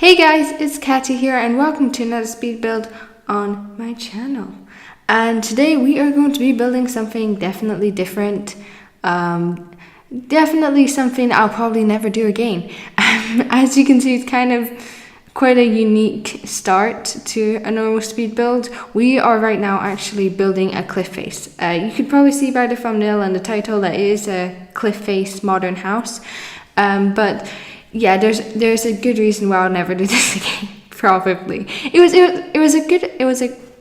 Hey guys, it's Kati here and welcome to another speed build on my channel. And today we are going to be building something definitely different. Definitely something I'll probably never do again. As you can see, it's kind of quite a unique start to a normal speed build. We are right now actually building a cliff face. You could probably see by the thumbnail and the title that it is a cliff face modern house. But yeah, there's a good reason why I'll never do this again. Probably it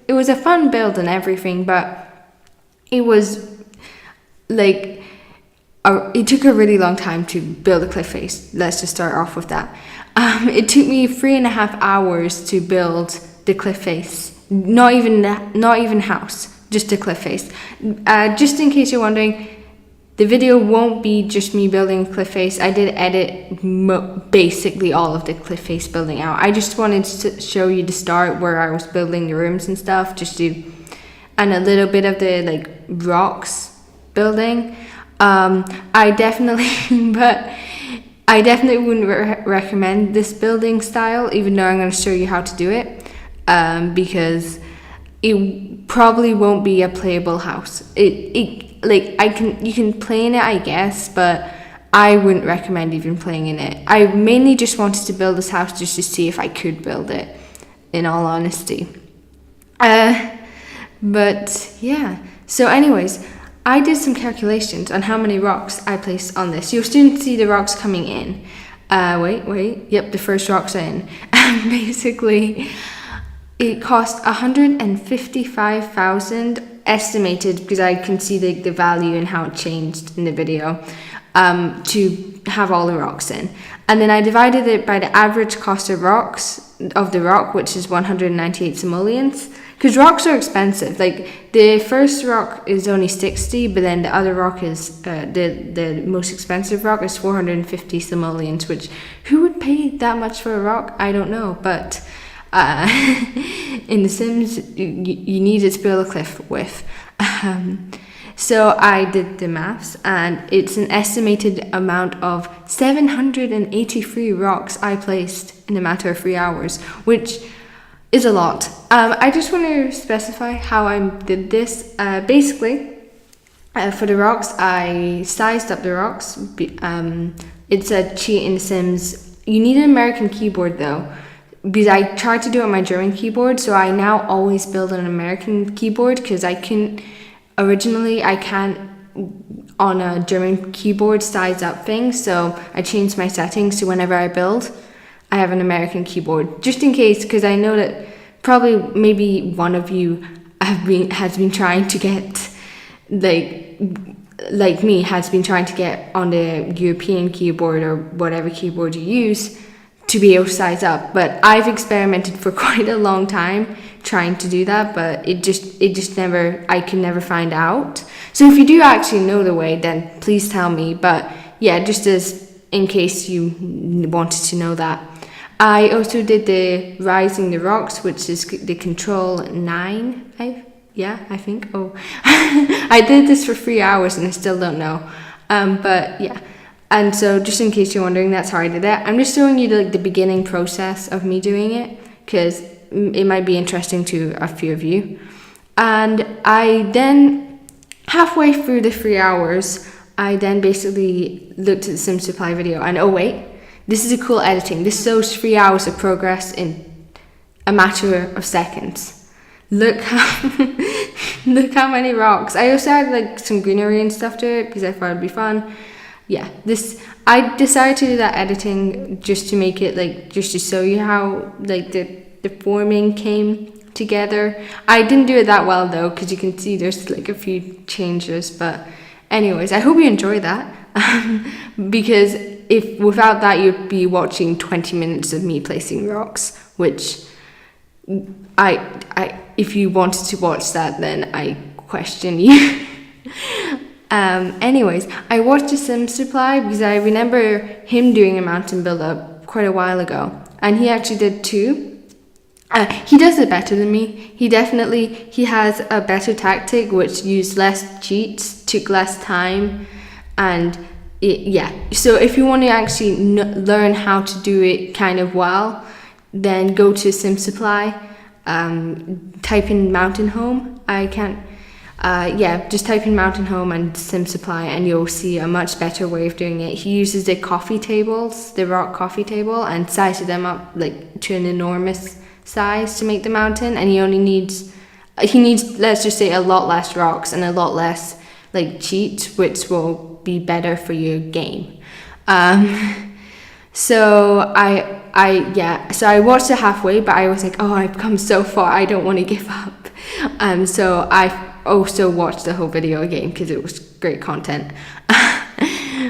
was a fun build and everything, but it was like it took a really long time to build a cliff face. Let's just start off with that. It took me 3.5 hours to build the cliff face. Not even house, just a cliff face. Just in case you're wondering, the video won't be just me building a cliff face. I did edit basically all of the cliff face building out. I just wanted to show you the start where I was building the rooms and stuff, and a little bit of the rocks building. I definitely wouldn't recommend this building style, even though I'm going to show you how to do it, because it probably won't be a playable house. You can play in it, I guess, but I wouldn't recommend even playing in it. I mainly just wanted to build this house just to see if I could build it, in all honesty. But yeah, so anyways, I did some calculations on how many rocks I placed on this. You'll soon see the rocks coming in. Yep, the first rocks are in. And basically, it cost 155,000 estimated, because I can see the value and how it changed in the video, to have all the rocks in. And then I divided it by the average cost of the rock, which is 198 simoleons. Because rocks are expensive. Like, the first rock is only 60, but then the other rock is, the most expensive rock is 450 simoleons, which, who would pay that much for a rock? I don't know, but in The Sims, you need it to build a cliff with. So I did the maths, and it's an estimated amount of 783 rocks I placed in a matter of 3 hours, which is a lot. I just want to specify how I did this. Basically, for the rocks, I sized up the rocks. It's a cheat in The Sims. You need an American keyboard though, because I tried to do it on my German keyboard, so I now always build an American keyboard, because I can't on a German keyboard size up things, so I changed my settings to whenever I build, I have an American keyboard, just in case, because I know that probably maybe one of you has been trying to get, like me, has been trying to get on the European keyboard or whatever keyboard you use to be able to size up. But I've experimented for quite a long time trying to do that, but I can never find out. So if you do actually know the way, then please tell me. But yeah, just as in case you wanted to know that. I also did the rising the rocks, which is the control 9, I think. Oh, I did this for 3 hours and I still don't know. But yeah. And so just in case you're wondering, that's how I did that. I'm just showing you the beginning process of me doing it, because it might be interesting to a few of you. And I then, halfway through the 3 hours, I then basically looked at the Sim Supply video, and oh wait, this is a cool editing. This shows 3 hours of progress in a matter of seconds. Look how many rocks. I also had some greenery and stuff to it because I thought it'd be fun. Yeah, I decided to do that editing just to make it just to show you how the forming came together. I didn't do it that well though, because you can see there's a few changes, but anyways, I hope you enjoy that. Because if without that you'd be watching 20 minutes of me placing rocks, which if you wanted to watch that, then I question you. Anyways, I watched the Sim Supply because I remember him doing a mountain build-up quite a while ago, and he actually did too. He does it better than me. He has a better tactic, which used less cheats, took less time, and so if you want to actually learn how to do it kind of well, then go to Sim Supply, type in mountain home. Just type in mountain home and Sim Supply, and you'll see a much better way of doing it. He uses the rock coffee table, and sizes them up like to an enormous size to make the mountain, and he needs, let's just say, a lot less rocks and a lot less like cheat, which will be better for your game. So I watched it halfway, but I was like, oh, I've come so far, I don't want to give up. So I also watched the whole video again because it was great content.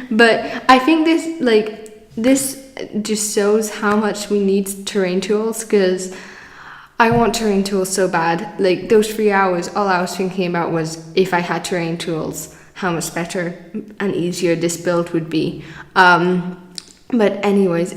But I think this just shows how much we need terrain tools, because I want terrain tools so bad. Like those 3 hours, all I was thinking about was, if I had terrain tools, how much better and easier this build would be. But anyways,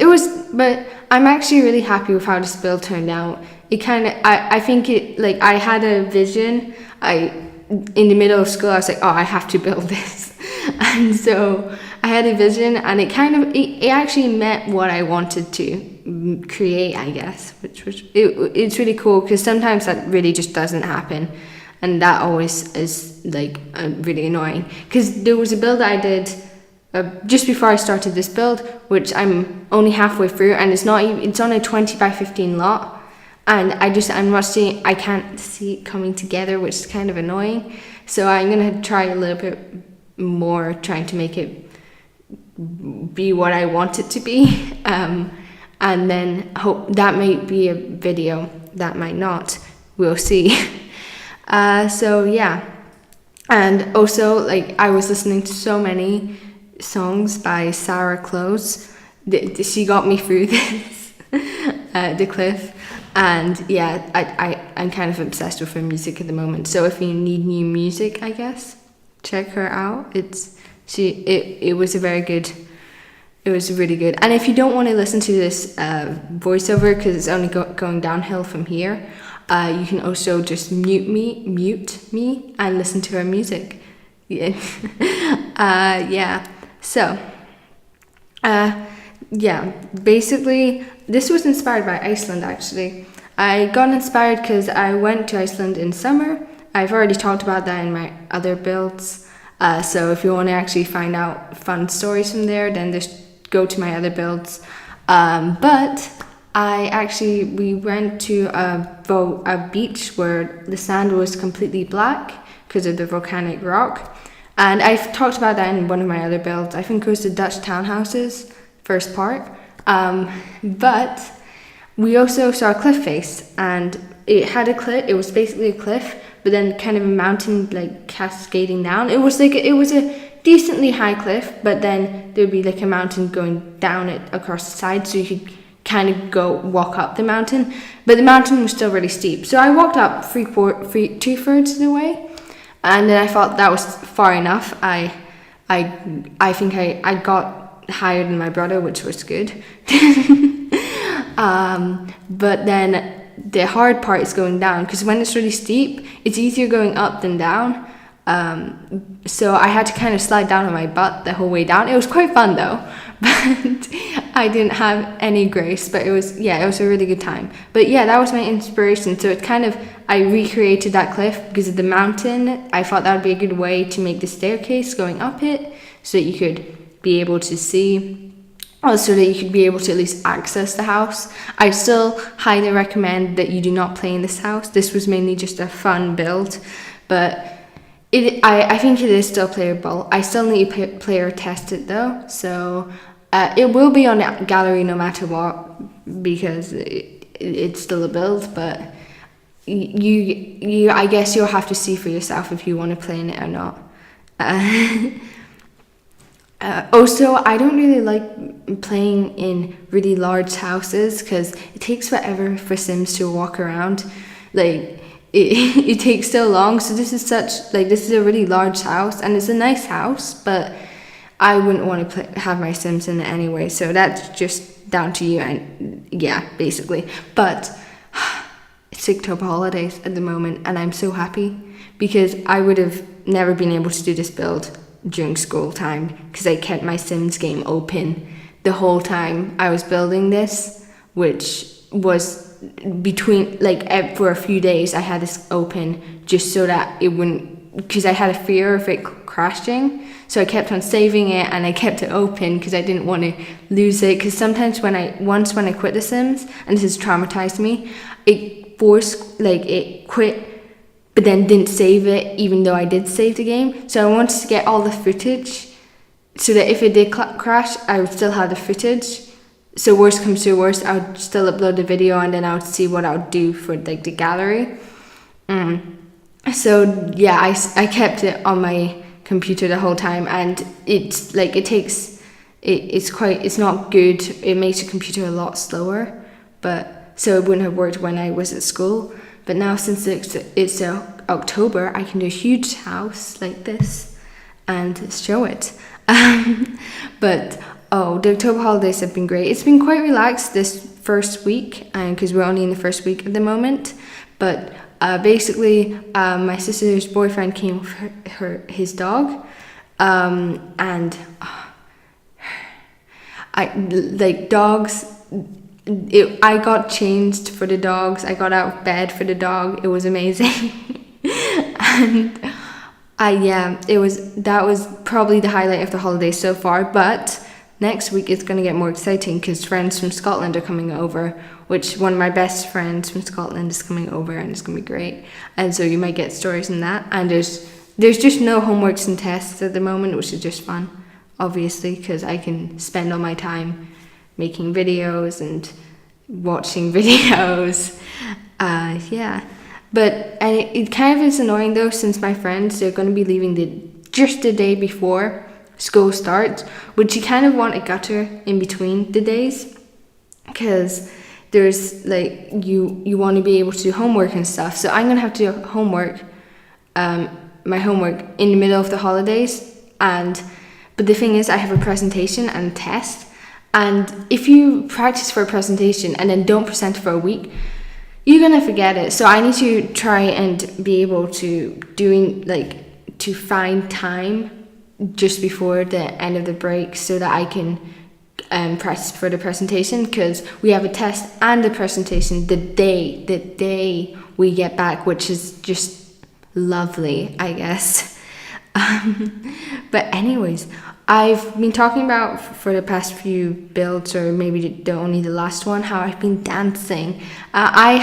but I'm actually really happy with how this build turned out. I think I had a vision. In the middle of school, I was like, oh, I have to build this. And so I had a vision, and it actually met what I wanted to create, I guess, it's really cool, because sometimes that really just doesn't happen. And that always is like really annoying, because there was a build I did just before I started this build, which I'm only halfway through, and it's on a 20 by 15 lot, and I can't see it coming together, which is kind of annoying. So I'm gonna try a little bit more, trying to make it be what I want it to be, and then hope that might be a video, that might not, we'll see. So yeah, and also I was listening to so many songs by Sarah Close. She got me through this, the cliff, and yeah, I'm kind of obsessed with her music at the moment. So if you need new music, I guess check her out. It was really good. And if you don't want to listen to this voiceover, because it's only going downhill from here, you can also just mute me and listen to her music. Yeah. So basically this was inspired by Iceland. Actually, I got inspired because I went to Iceland in summer. I've already talked about that in my other builds, so if you want to actually find out fun stories from there, then just go to my other builds. But we went to a beach where the sand was completely black because of the volcanic rock. And I've talked about that in one of my other builds. I think it was the Dutch townhouses, first part. But we also saw a cliff face, and it had a cliff. It was basically a cliff, but then kind of a mountain cascading down. It was a decently high cliff, but then there'd be a mountain going down it across the side, so you could kind of walk up the mountain, but the mountain was still really steep. So I walked up 2/3 of the way, and then I thought that was far enough. I think I got higher than my brother, which was good. But then the hard part is going down, because when it's really steep, it's easier going up than down. So I had to kind of slide down on my butt the whole way down. It was quite fun though, but I didn't have any grace, but it was a really good time. But yeah, that was my inspiration. So I recreated that cliff because of the mountain. I thought that would be a good way to make the staircase going up it, so that you could be able to see, so that you could be able to at least access the house. I still highly recommend that you do not play in this house. This was mainly just a fun build, but I think it is still playable. I still need to player test it though, so it will be on a gallery no matter what, because it's still a build. But I guess you'll have to see for yourself if you want to play in it or not. Also, I don't really like playing in really large houses because it takes forever for Sims to walk around. It takes so long. So this is a really large house, and it's a nice house, but I wouldn't want to have my Sims in it anyway. So that's just down to you, and yeah, basically. But it's October holidays at the moment, and I'm so happy because I would have never been able to do this build during school time because I kept my Sims game open the whole time I was building this, which was between, like, for a few days I had this open just so that it wouldn't, because I had a fear of it crashing. So I kept on saving it, and I kept it open because I didn't want to lose it. Because sometimes when I quit The Sims, and this has traumatized me, it quit, but then didn't save it, even though I did save the game. So I wanted to get all the footage, so that if it did crash, I would still have the footage. So worst comes to worst, I would still upload the video, and then I would see what I would do for, like, the gallery. So yeah, I kept it on my computer the whole time, and it's like it's not good. It makes your computer a lot slower, but so it wouldn't have worked when I was at school. But now, since it's October, I can do a huge house like this and show it. But the October holidays have been great. It's been quite relaxed this first week, because we're only in the first week at the moment. But basically, my sister's boyfriend came with his dog, and dogs. I got changed for the dogs. I got out of bed for the dog. It was amazing, and that was probably the highlight of the holiday so far. But next week it's going to get more exciting because friends from Scotland are coming over, which one of my best friends from Scotland is coming over, and it's going to be great. And so you might get stories in that. And there's just no homeworks and tests at the moment, which is just fun, obviously, because I can spend all my time making videos and watching videos. But it kind of is annoying though, since my friends, they're going to be leaving just the day before school starts, which you kind of want a gutter in between the days, because there's like you want to be able to do homework and stuff. So I'm gonna have to do homework, my homework in the middle of the holidays, but the thing is, I have a presentation and a test, and if you practice for a presentation and then don't present for a week, you're gonna forget it. So I need to try and be able to find time just before the end of the break so that I can practice for the presentation, because we have a test and a presentation the day we get back, which is just lovely, I guess. But anyways, I've been talking about for the past few builds, or maybe only the last one, how I've been dancing. I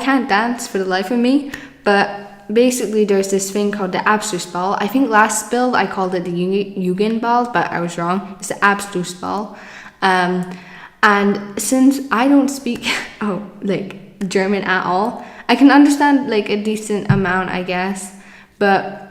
can't dance for the life of me, but basically there's this thing called the Abschlussball. I think last build I called it the Jugendball, but I was wrong. It's the Abschlussball. And since I don't speak German at all, I can understand like a decent amount, I guess, but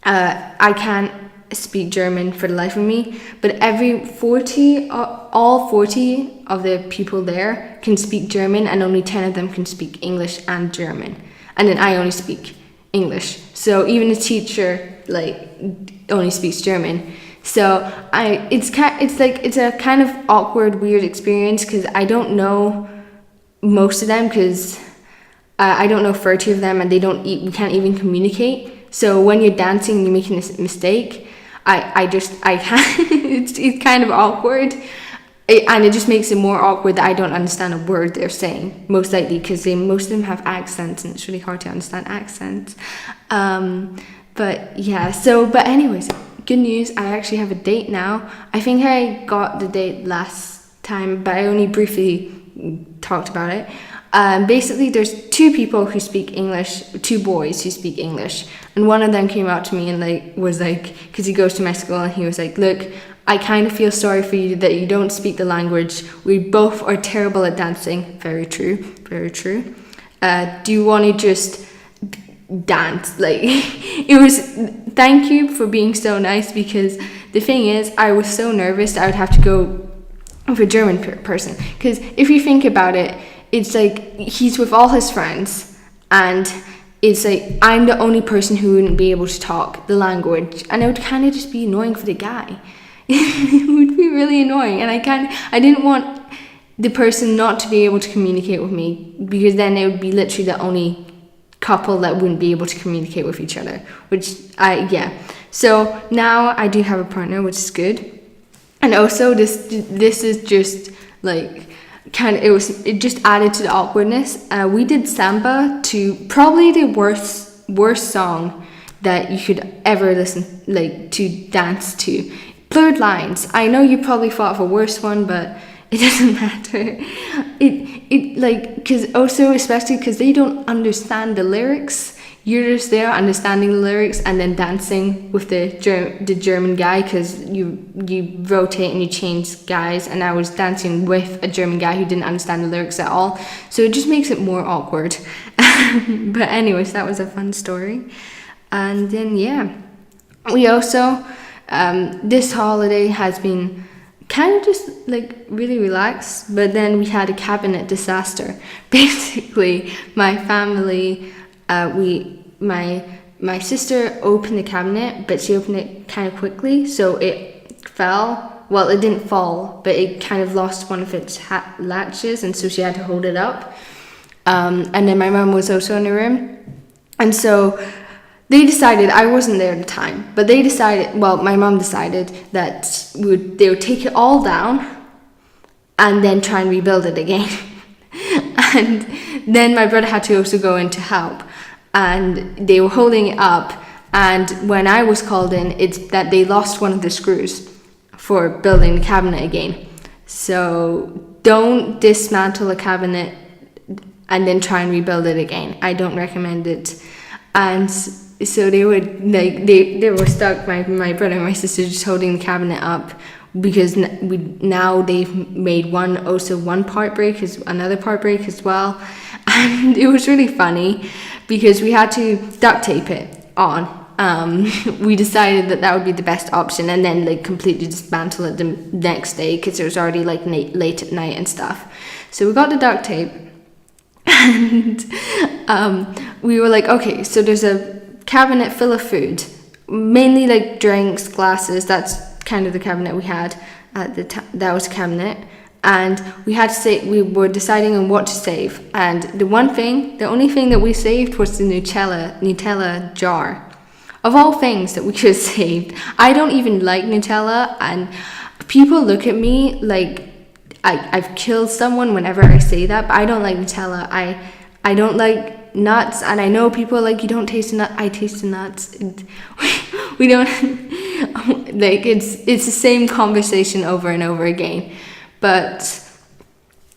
I can't speak German for the life of me. But all 40 of the people there can speak German, and only 10 of them can speak English and German. And then I only speak English. So even the teacher only speaks German. So it's a kind of awkward, weird experience, because I don't know most of them, because I don't know 30 of them, and we can't even communicate. So when you're dancing and you're making a mistake, I can't. It's kind of awkward. And it just makes it more awkward that I don't understand a word they're saying, most likely because most of them have accents, and it's really hard to understand accents. But anyways, good news, I actually have a date now. I think I got the date last time, but I only briefly talked about it. Basically, there's two people who speak English, two boys who speak English, and one of them came out to me and was because he goes to my school, and he was like, look, I kind of feel sorry for you that you don't speak the language. We both are terrible at dancing. Very true, very true. Do you want to just dance? Thank you for being so nice, because the thing is, I was so nervous I would have to go with a German person. Because if you think about it, it's like he's with all his friends, and it's like I'm the only person who wouldn't be able to talk the language, and it would kind of just be annoying for the guy. It would be really annoying, and I didn't want the person not to be able to communicate with me, because then it would be literally the only couple that wouldn't be able to communicate with each other, so now I do have a partner, which is good. And also this is just it just added to the awkwardness. We did samba to probably the worst song that you could ever listen, like, to dance to. Blurred Lines. I know you probably thought of a worse one, but it doesn't matter. It like, because also, especially because they don't understand the lyrics. You're just there understanding the lyrics and then dancing with the German guy, because you rotate and you change guys, and I was dancing with a German guy who didn't understand the lyrics at all, so it just makes it more awkward. But anyways, that was a fun story. And then we also this holiday has been kind of just like really relaxed, but then we had a cabinet disaster. Basically, my family, my sister opened the cabinet, but she opened it kind of quickly, so it fell. Well, it didn't fall, but it kind of lost one of its latches, and so she had to hold it up. And then my mom was also in the room, and so they decided, I wasn't there at the time, but they decided, well, my mom decided that they would take it all down and then try and rebuild it again. And then my brother had to also go in to help, and they were holding it up, and when I was called in, it's that they lost one of the screws for building the cabinet again. So don't dismantle a cabinet and then try and rebuild it again. I don't recommend it. And so they were stuck, my brother and my sister, just holding the cabinet up, because now they've made one part break, another part break as well. And it was really funny because we had to duct tape it on. We decided that would be the best option, and then like completely dismantle it the next day, because it was already like late at night and stuff. So we got the duct tape, and we were like, okay, so there's a cabinet full of food, mainly like drinks, glasses. That's kind of the cabinet we had at the time. That was a cabinet, and we were deciding on what to save, and the only thing that we saved was the Nutella jar. Of all things that we could have saved, I don't even like Nutella, and people look at me like I've killed someone whenever I say that, but I don't like Nutella. I don't like nuts, and I know people are like, you don't taste the nut. I taste the nuts. We don't like, it's the same conversation over and over again. But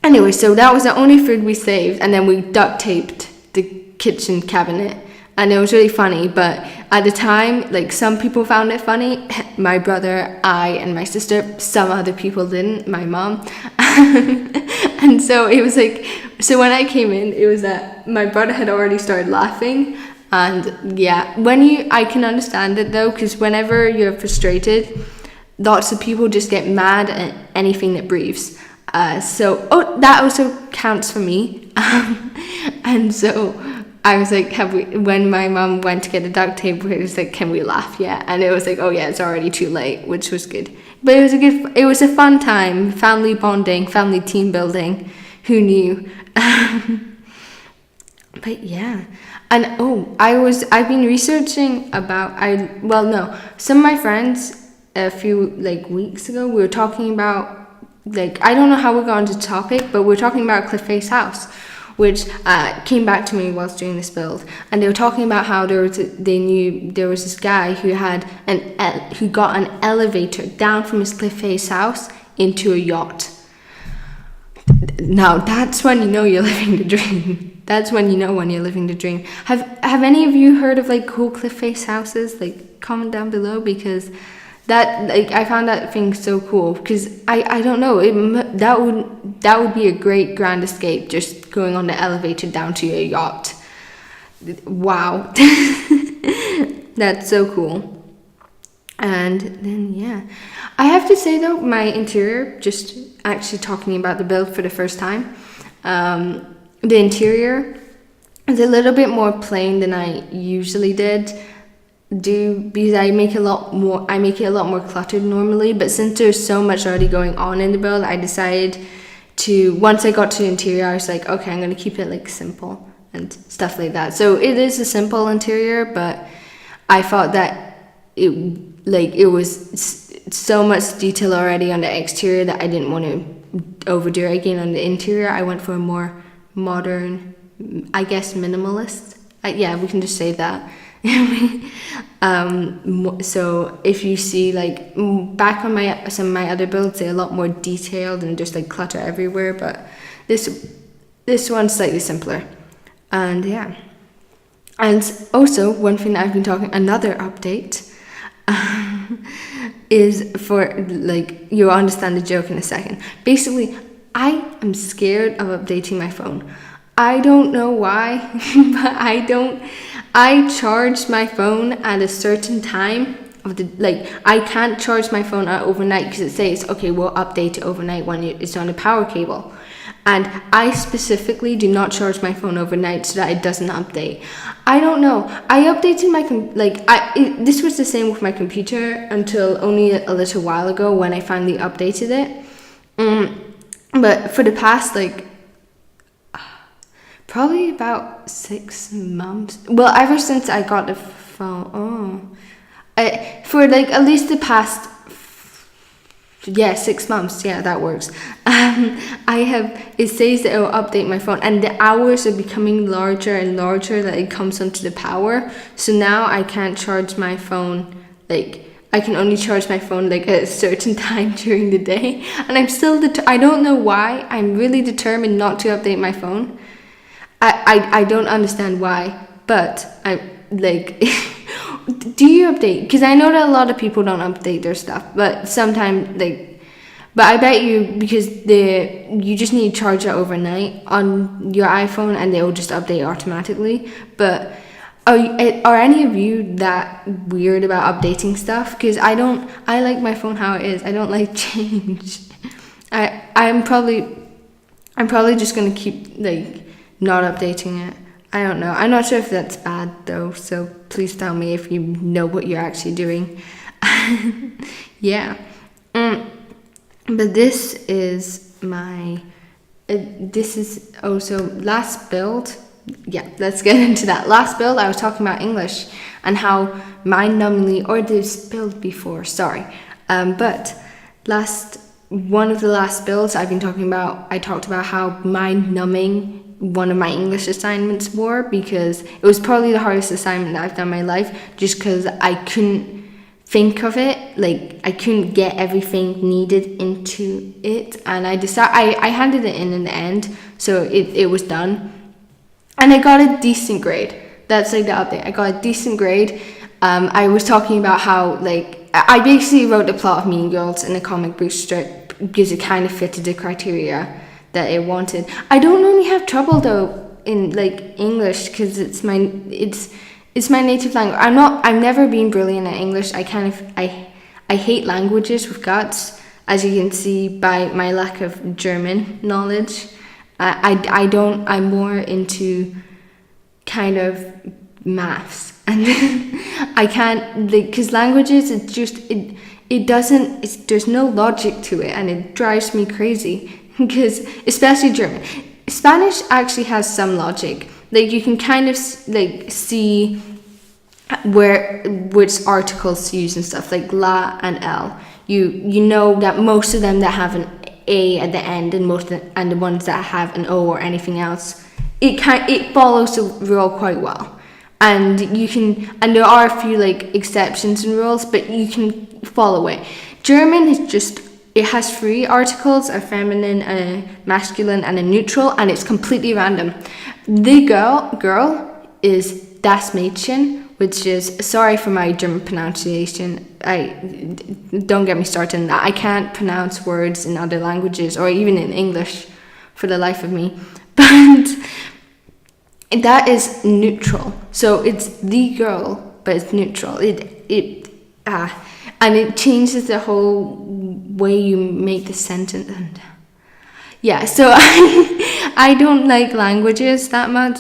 anyway, so that was the only food we saved, and then we duct taped the kitchen cabinet, and it was really funny. But at the time, like, some people found it funny. My brother, I, and my sister. Some other people didn't. My mom. And so it was like, so when I came in, it was that my brother had already started laughing. And yeah, I can understand it though, because whenever you're frustrated, lots of people just get mad at anything that breathes. That also counts for me. And so I was like, when my mom went to get the duct tape, it was like, can we laugh yet? And it was like, oh yeah, it's already too late, which was good. But it was a fun time, family bonding, family team building. Who knew? But yeah. And I've been researching about, some of my friends a few weeks ago, we were talking about, I don't know how we got into the topic, but we were talking about Cliff Face House, which came back to me whilst doing this build, and they were talking about how they knew there was this guy who got an elevator down from his Cliff Face house into a yacht. Now that's when you know you're living the dream. That's when you know when you're living the dream. Have any of you heard of cool Cliff Face houses? Comment down below, because that I found that thing so cool, because I don't know, that would be a great grand escape, just going on the elevator down to a yacht. Wow. That's so cool. And then I have to say though, my interior, just actually talking about the build for the first time, the interior is a little bit more plain than I usually do, because I make it a lot more cluttered normally. But since there's so much already going on in the build, I decided once I got to the interior, I was like, okay, I'm gonna keep it simple and stuff like that. So it is a simple interior, but I thought that it was so much detail already on the exterior that I didn't want to overdo it again on the interior. I went for a more modern, I guess, minimalist. Yeah, we can just say that. So if you see like back on some of my other builds, they're a lot more detailed and just like clutter everywhere, but this one's slightly simpler. And yeah, and also one thing that I've been talking, another update, is for like, you'll understand the joke in a second. Basically, I am scared of updating my phone. I don't know why, but I charge my phone at a certain time of the, like, I can't charge my phone overnight because it says, okay, we'll update it overnight when it's on a power cable. And I specifically do not charge my phone overnight so that it doesn't update. I don't know. I updated this was the same with my computer until only a little while ago when I finally updated it. But for the past probably about 6 months. Well, ever since I got the phone. For like at least the past 6 months. Yeah, that works. It says that it will update my phone, and the hours are becoming larger and larger that it comes onto the power. So now I can't charge my phone, I can only charge my phone at a certain time during the day. And I'm still, I don't know why, I'm really determined not to update my phone. I don't understand why, but I'm like, do you update? Because I know that a lot of people don't update their stuff, but sometimes but I bet you, because you just need to charge it overnight on your iPhone and they will just update automatically. But are any of you that weird about updating stuff? Because I like my phone how it is. I don't like change. I'm probably just gonna keep not updating it. I don't know. I'm not sure if that's bad though, so please tell me if you know what you're actually doing. Yeah. But this is also last build. Yeah, let's get into that. Last build, I was talking about English and how mind-numbingly, or this build before, sorry. But one of the last builds I've been talking about, I talked about how mind-numbing one of my English assignments were, because it was probably the hardest assignment that I've done in my life, just because I couldn't think of it, I couldn't get everything needed into it, and I handed it in the end, so it was done, and I got a decent grade. That's the update. I got a decent grade. I was talking about how I basically wrote the plot of Mean Girls in a comic book strip because it kind of fitted the criteria that it wanted. I don't really have trouble though in English, because it's my native language. I've never been brilliant at English. I hate languages with guts, as you can see by my lack of German knowledge. I'm more into kind of maths, and I can't, because languages, there's no logic to it, and it drives me crazy. Because especially German. Spanish actually has some logic. You can kind of see which articles to use and stuff, like la and el. You know that most of them that have an a at the end, and the ones that have an o or anything else, it follows the rule quite well. And there are a few exceptions and rules, but you can follow it. German is it has 3 articles, a feminine, a masculine, and a neutral, and it's completely random. The girl is das Mädchen, which is, sorry for my German pronunciation, don't get me started on that. I can't pronounce words in other languages, or even in English, for the life of me. But that is neutral. So it's the girl, but it's neutral. And it changes the whole way you make the sentence. And yeah, so I don't like languages that much,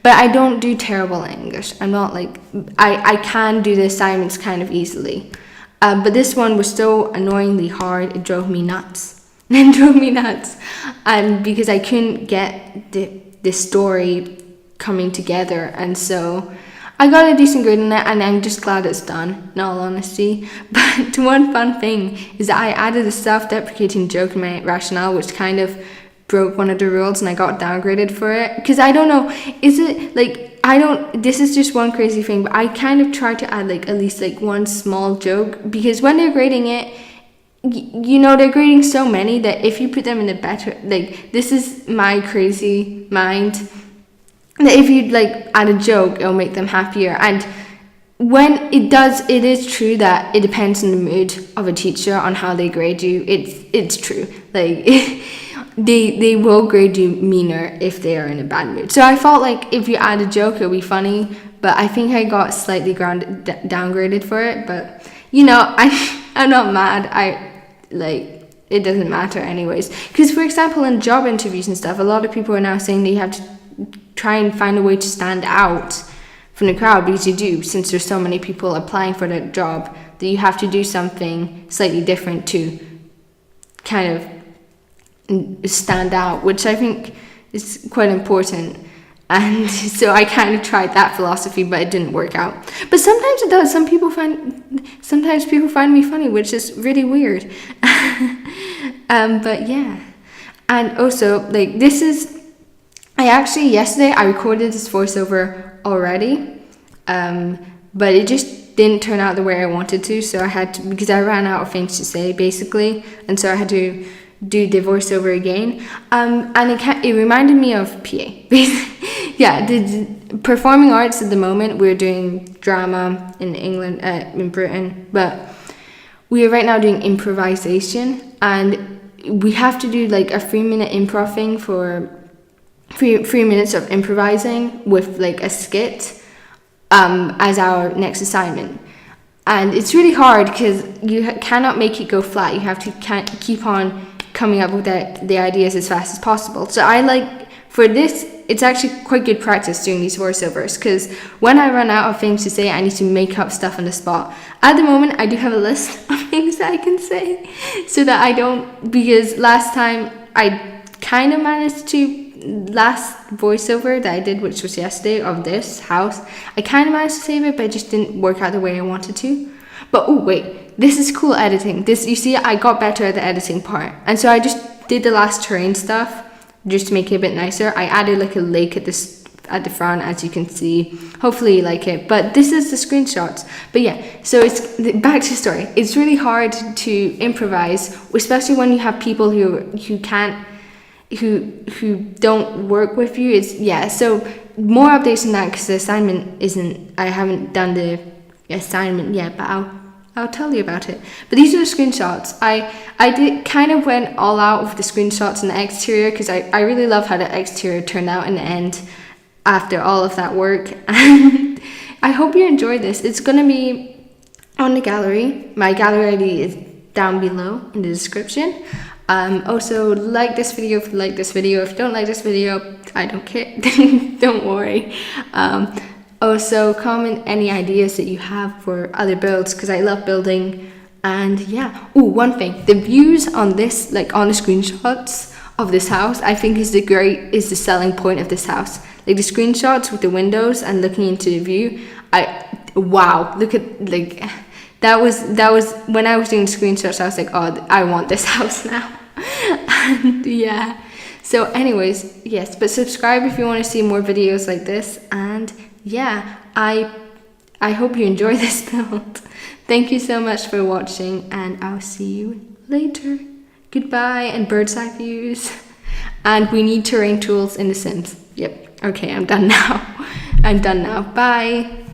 but I don't do terrible in English. I'm not I can do the assignments kind of easily. But this one was so annoyingly hard, it drove me nuts. And because I couldn't get the story coming together, and so I got a decent grade in it, and I'm just glad it's done, in all honesty. But one fun thing is that I added a self-deprecating joke in my rationale, which kind of broke one of the rules, and I got downgraded for it. Because I don't know, is it like, this is just one crazy thing, but I kind of try to add like at least like one small joke, because when they're grading it, you know, they're grading so many that if you put them in a better, like, this is my crazy mind, that if you like add a joke, it'll make them happier. And when it does, it is true that it depends on the mood of a teacher on how they grade you. It's true, like they will grade you meaner if they are in a bad mood. So I felt like if you add a joke, it'll be funny, but I think I got slightly downgraded for it. But you know, I'm not mad. It doesn't matter anyways, because for example in job interviews and stuff, a lot of people are now saying that you have to try and find a way to stand out from the crowd, because you do, since there's so many people applying for that job, that you have to do something slightly different to kind of stand out, which I think is quite important. And so I kind of tried that philosophy, but it didn't work out. But sometimes it does. Sometimes people find me funny, which is really weird. But yeah. And also, like, yesterday I recorded this voiceover already, but it just didn't turn out the way I wanted to. So I had to, because I ran out of things to say basically, and so I had to do the voiceover again. And it reminded me of PA. Yeah, the performing arts at the moment, we're doing drama in England, in Britain, but we are right now doing improvisation, and we have to do like a 3-minute improv thing for 3 minutes of improvising with like a skit as our next assignment. And it's really hard because you cannot make it go flat. You have to keep on coming up with the ideas as fast as possible. So for this, it's actually quite good practice doing these voiceovers, because when I run out of things to say, I need to make up stuff on the spot. At the moment, I do have a list of things that I can say, so that I don't, because last time I kind of managed to, last voiceover that I did, which was yesterday, of this house, I kind of managed to save it, but it just didn't work out the way I wanted to. But oh wait, this is cool editing. This, you see, I got better at the editing part, and so I just did the last terrain stuff just to make it a bit nicer. I added like a lake at the front, as you can see. Hopefully you like it. But this is the screenshots. But yeah, so it's back to the story. It's really hard to improvise, especially when you have people who don't work with you. So more updates on that, because the assignment I haven't done the assignment yet, but I'll tell you about it. But these are the screenshots. I did kind of went all out with the screenshots and the exterior, because I really love how the exterior turned out in the end after all of that work. And I hope you enjoy this. It's going to be on the gallery. My gallery ID is down below in the description. Also, like this video if you like this video. If you don't like this video, I don't care. Don't worry. Also, comment any ideas that you have for other builds, because I love building. And yeah, one thing, the views on this, like on the screenshots of this house, I think is the selling point of this house. Like the screenshots with the windows and looking into the view, wow, look at, like, that was when I was doing screenshots, I was like, oh, I want this house now. And yeah, so anyways, yes, but subscribe if you want to see more videos like this. And yeah, I hope you enjoy this build. Thank you so much for watching, and I'll see you later. Goodbye, and bird's eye views. And we need terrain tools in The Sims. Yep. Okay, I'm done now. Bye.